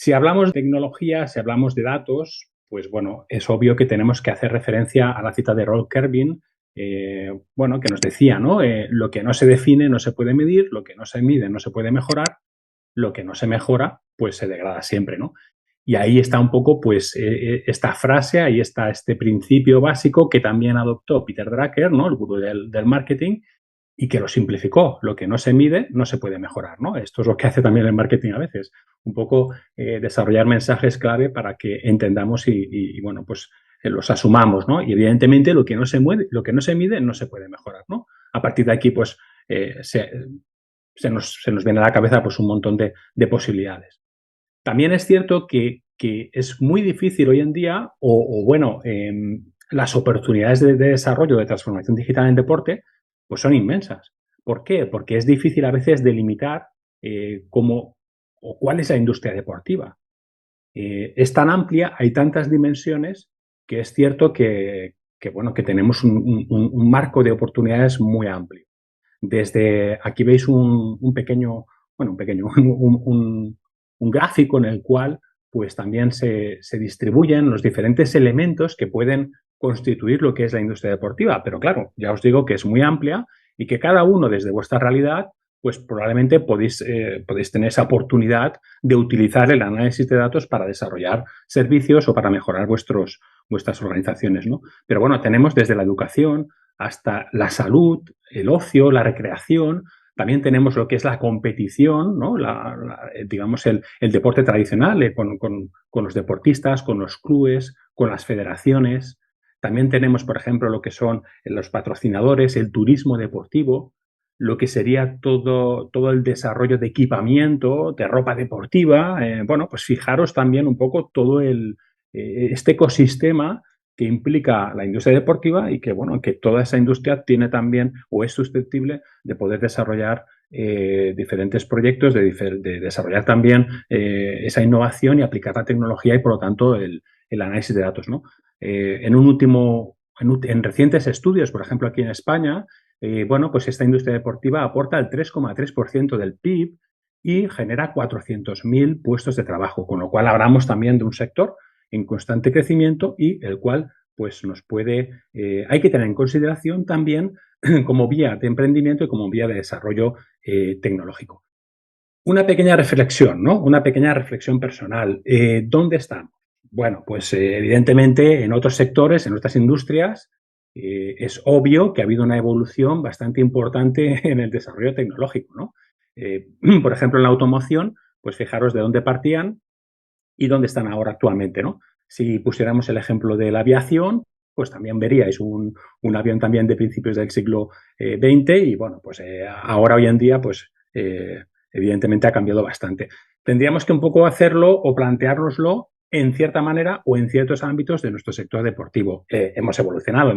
Si hablamos de tecnología, si hablamos de datos, pues bueno, es obvio que tenemos que hacer referencia a la cita de Rolf Kervin, bueno, que nos decía, ¿no? Lo que no se define no se puede medir, lo que no se mide no se puede mejorar, lo que no se mejora, pues se degrada siempre, ¿no? Y ahí está un poco, pues, esta frase, ahí está este principio básico que también adoptó Peter Drucker, ¿no? El gurú del marketing, y que lo simplificó. Lo que no se mide no se puede mejorar, ¿no? Esto es lo que hace también el marketing a veces. Un poco desarrollar mensajes clave para que entendamos y bueno, pues los asumamos, ¿no? Y evidentemente lo que no se mueve, lo que no se mide no se puede mejorar, ¿no? A partir de aquí, pues, se nos viene a la cabeza pues un montón de posibilidades. También es cierto que es muy difícil hoy en día, bueno, las oportunidades de desarrollo, de transformación digital en deporte, pues son inmensas. ¿Por qué? Porque es difícil a veces delimitar cómo o cuál es la industria deportiva. Es tan amplia, hay tantas dimensiones, que es cierto bueno, que tenemos un marco de oportunidades muy amplio. Desde aquí veis un pequeño, bueno, un gráfico en el cual pues también se distribuyen los diferentes elementos que pueden constituir lo que es la industria deportiva. Pero claro, ya os digo que es muy amplia y que cada uno desde vuestra realidad pues probablemente podéis tener esa oportunidad de utilizar el análisis de datos para desarrollar servicios o para mejorar vuestras organizaciones, ¿no? Pero bueno, tenemos desde la educación hasta la salud, el ocio, la recreación. También tenemos lo que es la competición, ¿no? Digamos, el deporte tradicional con los deportistas, con los clubes, con las federaciones. También tenemos, por ejemplo, lo que son los patrocinadores, el turismo deportivo, lo que sería todo el desarrollo de equipamiento, de ropa deportiva. Bueno, pues fijaros también un poco todo este ecosistema que implica la industria deportiva y que, bueno, que toda esa industria tiene también o es susceptible de poder desarrollar diferentes proyectos, de desarrollar también esa innovación y aplicar la tecnología y, por lo tanto, el análisis de datos, ¿no? En recientes estudios, por ejemplo, aquí en España, bueno, pues esta industria deportiva aporta el 3,3% del PIB y genera 400.000 puestos de trabajo, con lo cual hablamos también de un sector en constante crecimiento y el cual pues nos hay que tener en consideración también como vía de emprendimiento y como vía de desarrollo tecnológico. Una pequeña reflexión, ¿no? Una pequeña reflexión personal. ¿Dónde estamos? Bueno, pues evidentemente en otros sectores, en otras industrias, es obvio que ha habido una evolución bastante importante en el desarrollo tecnológico, ¿no? Por ejemplo, en la automoción, pues fijaros de dónde partían y dónde están ahora actualmente, ¿no? Si pusiéramos el ejemplo de la aviación, pues también veríais un avión también de principios del siglo XX y, bueno, pues ahora hoy en día, pues evidentemente ha cambiado bastante. Tendríamos que un poco hacerlo o planteárnoslo en cierta manera o en ciertos ámbitos de nuestro sector deportivo. Hemos evolucionado,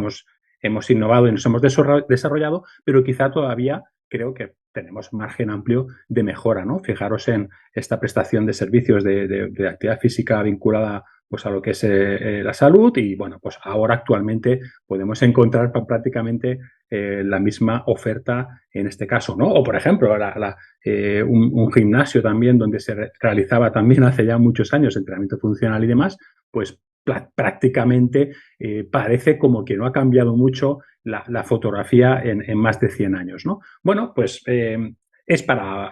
hemos innovado y nos hemos desarrollado, pero quizá todavía creo que tenemos margen amplio de mejora, ¿no? Fijaros en esta prestación de servicios de actividad física vinculada pues a lo que es la salud y, bueno, pues ahora actualmente podemos encontrar prácticamente la misma oferta en este caso, ¿no? O, por ejemplo, un gimnasio también donde se realizaba también hace ya muchos años entrenamiento funcional y demás, pues prácticamente parece como que no ha cambiado mucho la fotografía en más de 100 años, ¿no? Bueno, pues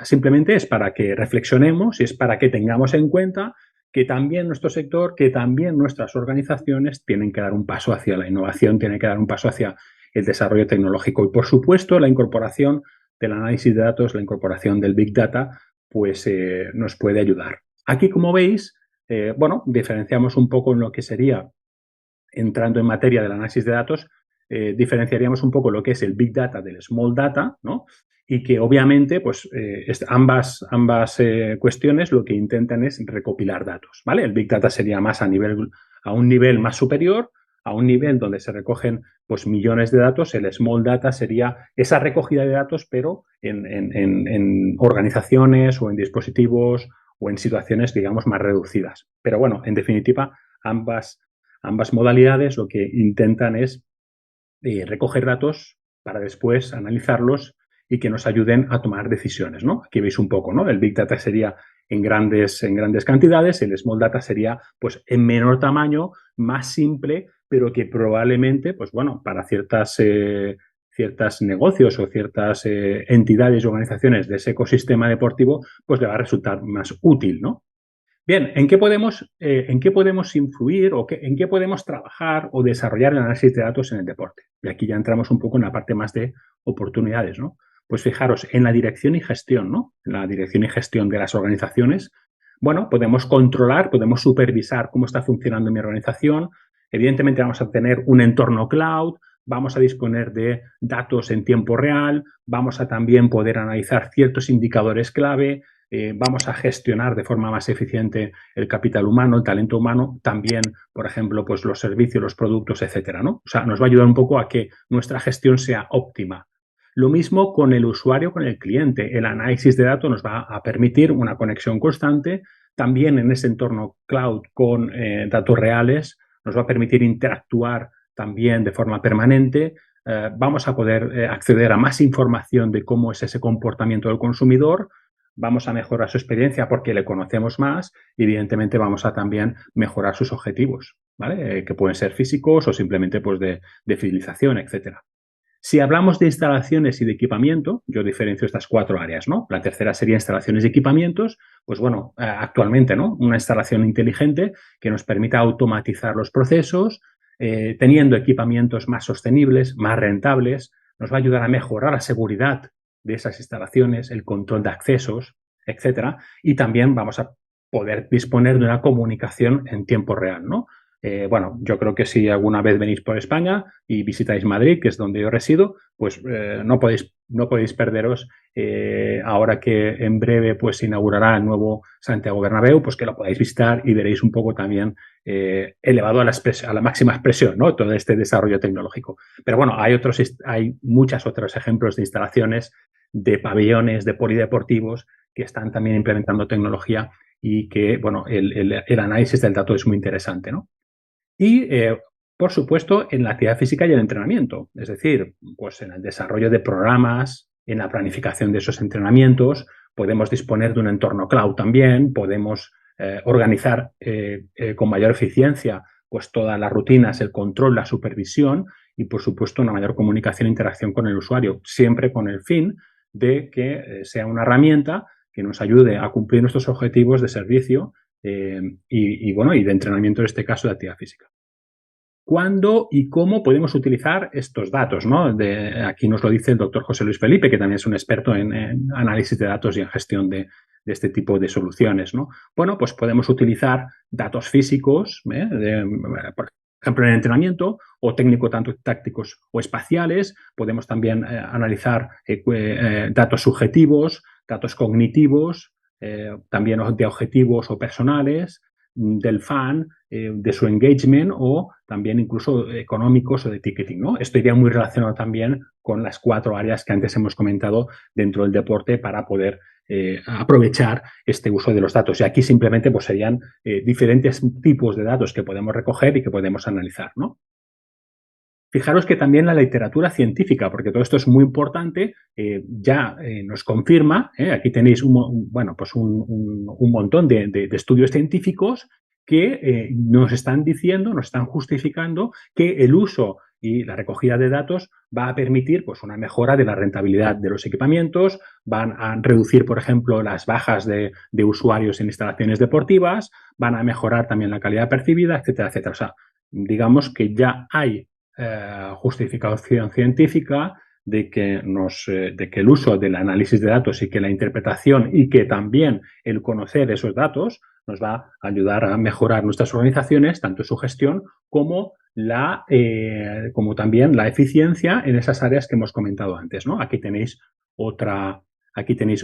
simplemente es para que reflexionemos y es para que tengamos en cuenta que también nuestro sector, que también nuestras organizaciones tienen que dar un paso hacia la innovación, tienen que dar un paso hacia el desarrollo tecnológico y, por supuesto, la incorporación del análisis de datos, la incorporación del Big Data, pues nos puede ayudar. Aquí, como veis, bueno, diferenciamos un poco en lo que sería, entrando en materia del análisis de datos, diferenciaríamos un poco lo que es el Big Data del Small Data, ¿no? Y que obviamente, pues ambas cuestiones lo que intentan es recopilar datos, ¿vale? El Big Data sería más a un nivel más superior, a un nivel donde se recogen pues millones de datos. El Small Data sería esa recogida de datos, pero en organizaciones o en dispositivos o en situaciones, digamos, más reducidas. Pero bueno, en definitiva, ambas modalidades lo que intentan es recoger datos para después analizarlos y que nos ayuden a tomar decisiones, ¿no? Aquí veis un poco, ¿no? El Big Data sería en grandes cantidades. El Small Data sería pues en menor tamaño, más simple, pero que probablemente, pues bueno, para ciertos negocios o ciertas entidades y organizaciones de ese ecosistema deportivo, pues le va a resultar más útil, ¿no? Bien, ¿en qué podemos influir o en qué podemos trabajar o desarrollar el análisis de datos en el deporte? Y aquí ya entramos un poco en la parte más de oportunidades, ¿no? Pues fijaros, en la dirección y gestión, ¿no? En la dirección y gestión de las organizaciones, bueno, podemos controlar, podemos supervisar cómo está funcionando mi organización. Evidentemente vamos a tener un entorno cloud, vamos a disponer de datos en tiempo real, vamos a también poder analizar ciertos indicadores clave, vamos a gestionar de forma más eficiente el capital humano, el talento humano, también, por ejemplo, pues los servicios, los productos, etcétera, ¿no? O sea, nos va a ayudar un poco a que nuestra gestión sea óptima. Lo mismo con el usuario, con el cliente. El análisis de datos nos va a permitir una conexión constante. También en ese entorno cloud con datos reales nos va a permitir interactuar también de forma permanente. Vamos a poder acceder a más información de cómo es ese comportamiento del consumidor. Vamos a mejorar su experiencia porque le conocemos más y evidentemente vamos a también mejorar sus objetivos, ¿vale? Que pueden ser físicos o simplemente pues de fidelización, etcétera. Si hablamos de instalaciones y de equipamiento, yo diferencio estas 4 áreas, ¿no? La tercera sería instalaciones y equipamientos, pues bueno, actualmente, ¿no? Una instalación inteligente que nos permita automatizar los procesos, teniendo equipamientos más sostenibles, más rentables, nos va a ayudar a mejorar la seguridad de esas instalaciones, el control de accesos, etcétera, y también vamos a poder disponer de una comunicación en tiempo real, ¿no? Bueno, yo creo que si alguna vez venís por España y visitáis Madrid, que es donde yo resido, pues no podéis perderos ahora que en breve pues se inaugurará el nuevo Santiago Bernabéu, pues que lo podáis visitar y veréis un poco también elevado a la máxima expresión, ¿no? Todo este desarrollo tecnológico. Pero bueno, hay muchos otros ejemplos de instalaciones, de pabellones, de polideportivos que están también implementando tecnología y que, bueno, el análisis del dato es muy interesante, ¿no? Y, por supuesto, en la actividad física y el entrenamiento. Es decir, pues en el desarrollo de programas, en la planificación de esos entrenamientos, podemos disponer de un entorno cloud también, podemos organizar con mayor eficiencia pues todas las rutinas, el control, la supervisión y, por supuesto, una mayor comunicación e interacción con el usuario, siempre con el fin de que sea una herramienta que nos ayude a cumplir nuestros objetivos de servicio bueno, y de entrenamiento, en este caso, de actividad física. ¿Cuándo y cómo podemos utilizar estos datos, ¿no? Aquí nos lo dice el doctor José Luis Felipe, que también es un experto en análisis de datos y en gestión de este tipo de soluciones, ¿no? Bueno, pues podemos utilizar datos físicos, por ejemplo, en el entrenamiento, o técnico tanto tácticos o espaciales. Podemos también analizar datos subjetivos, datos cognitivos, también de objetivos o personales, del fan, de su engagement o también incluso económicos o de ticketing, ¿no? Esto iría muy relacionado también con las 4 áreas que antes hemos comentado dentro del deporte para poder aprovechar este uso de los datos. Y aquí simplemente pues, serían diferentes tipos de datos que podemos recoger y que podemos analizar, ¿no? Fijaros que también la literatura científica, porque todo esto es muy importante, ya nos confirma, aquí tenéis un montón de estudios científicos que nos están diciendo, nos están justificando que el uso y la recogida de datos va a permitir pues, una mejora de la rentabilidad de los equipamientos, van a reducir, por ejemplo, las bajas de usuarios en instalaciones deportivas, van a mejorar también la calidad percibida, etcétera, etcétera. O sea, digamos que ya hay justificación científica de que el uso del análisis de datos y que la interpretación y que también el conocer esos datos nos va a ayudar a mejorar nuestras organizaciones, tanto su gestión como también la eficiencia en esas áreas que hemos comentado antes, ¿no? Aquí tenéis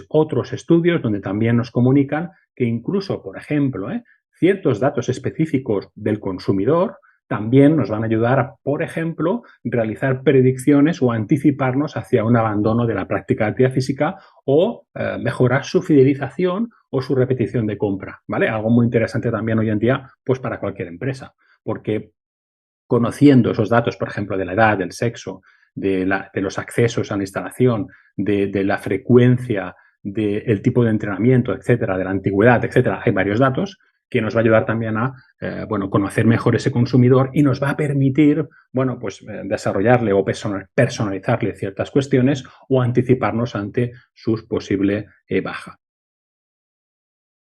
otros estudios donde también nos comunican que incluso, por ejemplo, ciertos datos específicos del consumidor también nos van a ayudar a, por ejemplo, realizar predicciones o anticiparnos hacia un abandono de la práctica de actividad física o mejorar su fidelización o su repetición de compra, ¿vale? Algo muy interesante también hoy en día, pues para cualquier empresa, porque conociendo esos datos, por ejemplo, de la edad, del sexo, de los accesos a la instalación, de la frecuencia del tipo de entrenamiento, etcétera, de la antigüedad, etcétera. Hay varios datos que nos va a ayudar también a conocer mejor ese consumidor y nos va a permitir desarrollarle o personalizarle ciertas cuestiones o anticiparnos ante su posible baja.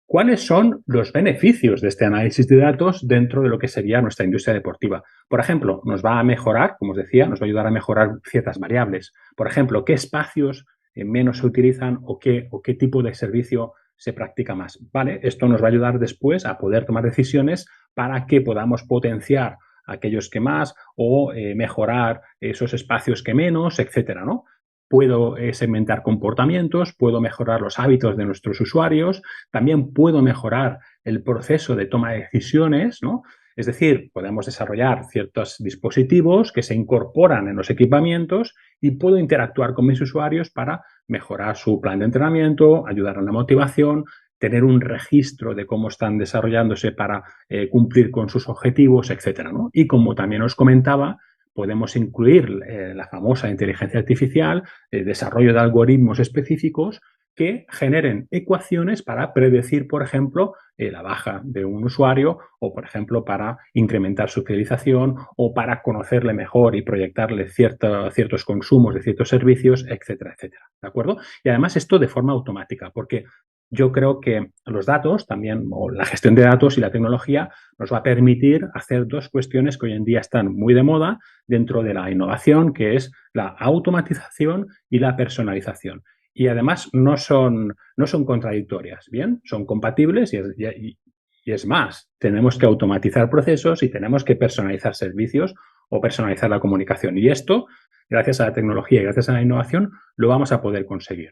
¿Cuáles son los beneficios de este análisis de datos dentro de lo que sería nuestra industria deportiva? Por ejemplo, nos va a mejorar, como os decía, nos va a ayudar a mejorar ciertas variables. Por ejemplo, qué espacios menos se utilizan o qué tipo de servicio se practica más. ¿Vale? Esto nos va a ayudar después a poder tomar decisiones para que podamos potenciar aquellos que más o mejorar esos espacios que menos, etcétera, ¿no? Puedo segmentar comportamientos, puedo mejorar los hábitos de nuestros usuarios, también puedo mejorar el proceso de toma de decisiones, ¿no? Es decir, podemos desarrollar ciertos dispositivos que se incorporan en los equipamientos y puedo interactuar con mis usuarios para mejorar su plan de entrenamiento, ayudar a la motivación, tener un registro de cómo están desarrollándose para cumplir con sus objetivos, etcétera, ¿no? Y como también os comentaba, podemos incluir la famosa inteligencia artificial, el desarrollo de algoritmos específicos que generen ecuaciones para predecir, por ejemplo, la baja de un usuario o, por ejemplo, para incrementar su fidelización o para conocerle mejor y proyectarle ciertos consumos de ciertos servicios, etcétera, etcétera. ¿De acuerdo? Y además esto de forma automática, porque yo creo que los datos también, o la gestión de datos y la tecnología, nos va a permitir hacer dos cuestiones que hoy en día están muy de moda dentro de la innovación, que es la automatización y la personalización. Y además no son contradictorias, ¿bien? Son compatibles y es más, tenemos que automatizar procesos y tenemos que personalizar servicios o personalizar la comunicación. Y esto, gracias a la tecnología y gracias a la innovación, lo vamos a poder conseguir.